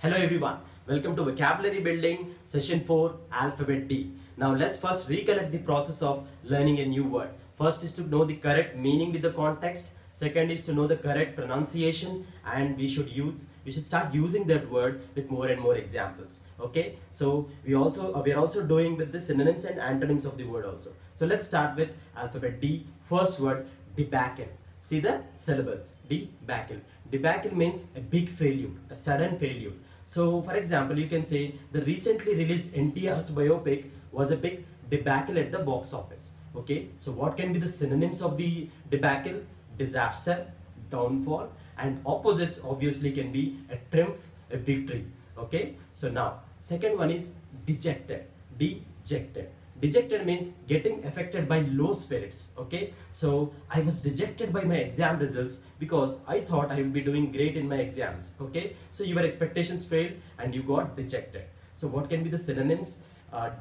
Hello everyone, welcome to Vocabulary Building Session 4 Alphabet D. Now let's first recollect the process of learning a new word. First is to know the correct meaning with the context. Second is to know the correct pronunciation, and we should start using that word with more and more examples. Okay, so we are also doing with the synonyms and antonyms of the word also. So let's start with alphabet D. First word, debacle. See the syllables. Debacle. Debacle means a big failure, a sudden failure. So for example, you can say the recently released NTR's biopic was a big debacle at the box office. Okay, so what can be the synonyms of the debacle? Disaster, downfall, and opposites obviously can be a triumph, a victory. Okay, so now second one is dejected. Dejected. Dejected means getting affected by low spirits. Okay, so I was dejected by my exam results because I thought I would be doing great in my exams. Okay, so your expectations failed and you got dejected. So what can be the synonyms?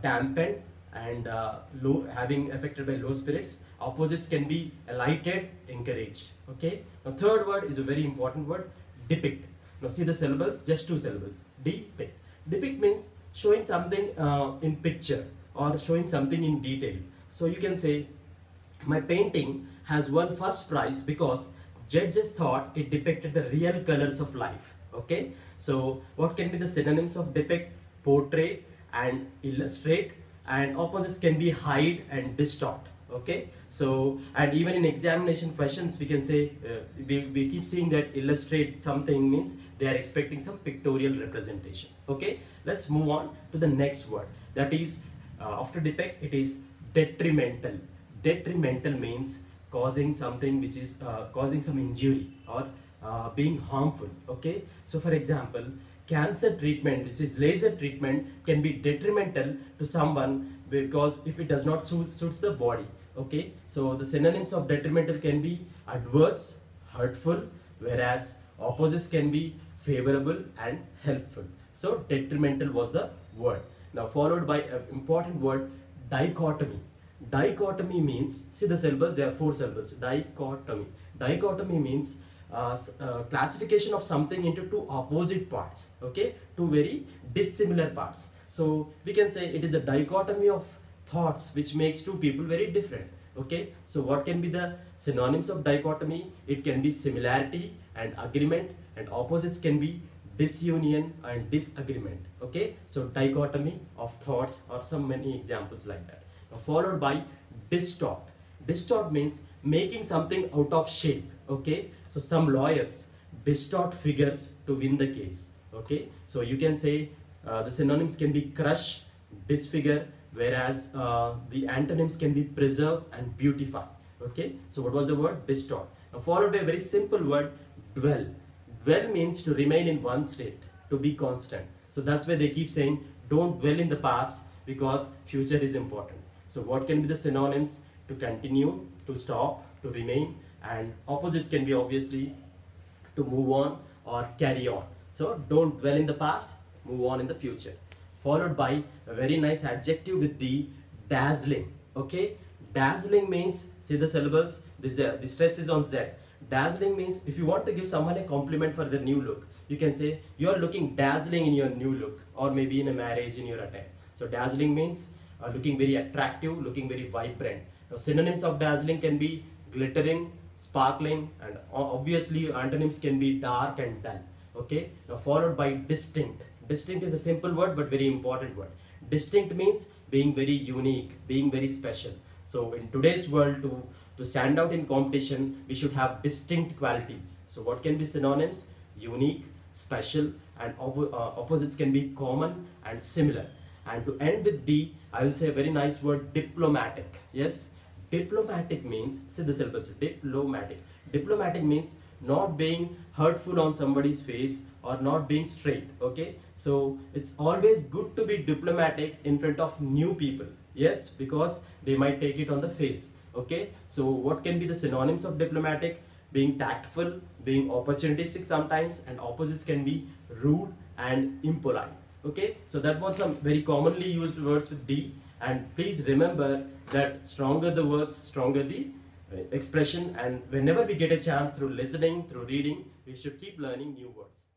Dampened and having affected by low spirits. Opposites can be elated, encouraged. Okay, now third word is a very important word, depict. Now see the syllables, just two syllables. Depict. Depict means showing something in picture or showing something in detail. So you can say my painting has won first prize because judges thought it depicted the real colors of life. Okay, so what can be the synonyms of depict? Portray and illustrate, and opposites can be hide and distort. Okay, so and even in examination questions we can say we keep seeing that illustrate something means they are expecting some pictorial representation. Okay, let's move on to the next word, that is after depict it is detrimental. Detrimental means causing something which is causing some injury or being harmful. Okay, so for example, cancer treatment, which is laser treatment, can be detrimental to someone because if it does not suits the body. Okay, so the synonyms of detrimental can be adverse, hurtful, whereas opposites can be favorable and helpful. So detrimental was the word. Now followed by an important word, dichotomy. Dichotomy means, see the syllables, there are four syllables. Dichotomy. Dichotomy means classification of something into two opposite parts. Okay, two very dissimilar parts. So we can say it is a dichotomy of thoughts which makes two people very different. Okay, so what can be the synonyms of dichotomy? It can be similarity and agreement, and opposites can be disunion and disagreement. Okay, so dichotomy of thoughts, or some many examples like that. Now followed by distort. Distort means making something out of shape. Okay, so some lawyers distort figures to win the case. Okay, so you can say the synonyms can be crush, disfigure, whereas the antonyms can be preserve and beautify. Okay, so what was the word? Distort. Now followed by a very simple word, dwell. Dwell means to remain in one state, to be constant. So that's why they keep saying don't dwell in the past because future is important. So what can be the synonyms? To continue, to stop, to remain, and opposites can be obviously to move on or carry on. So don't dwell in the past, move on in the future. Followed by a very nice adjective with the dazzling. Okay, dazzling means, see the syllables, the stress is on Z. Dazzling means if you want to give someone a compliment for their new look, you can say you are looking dazzling in your new look, or maybe in a marriage in your attire. So dazzling means looking very attractive, looking very vibrant. Now synonyms of dazzling can be glittering, sparkling, and obviously antonyms can be dark and dull. Okay, now followed by distinct. Distinct is a simple word but very important word. Distinct means being very unique, being very special. So in today's world, to stand out in competition, we should have distinct qualities. So what can be synonyms? Unique, special, and opposites can be common and similar. And to end with D, I will say a very nice word, diplomatic. Yes, diplomatic means, see the syllables, diplomatic. Diplomatic means not being hurtful on somebody's face or not being straight. Okay, so it's always good to be diplomatic in front of new people. Yes, because they might take it on the face. Okay, so what can be the synonyms of diplomatic? Being tactful, being opportunistic sometimes, and opposites can be rude and impolite. Okay, so that was some very commonly used words with D, and please remember that stronger the words, stronger the expression, and whenever we get a chance through listening, through reading, we should keep learning new words.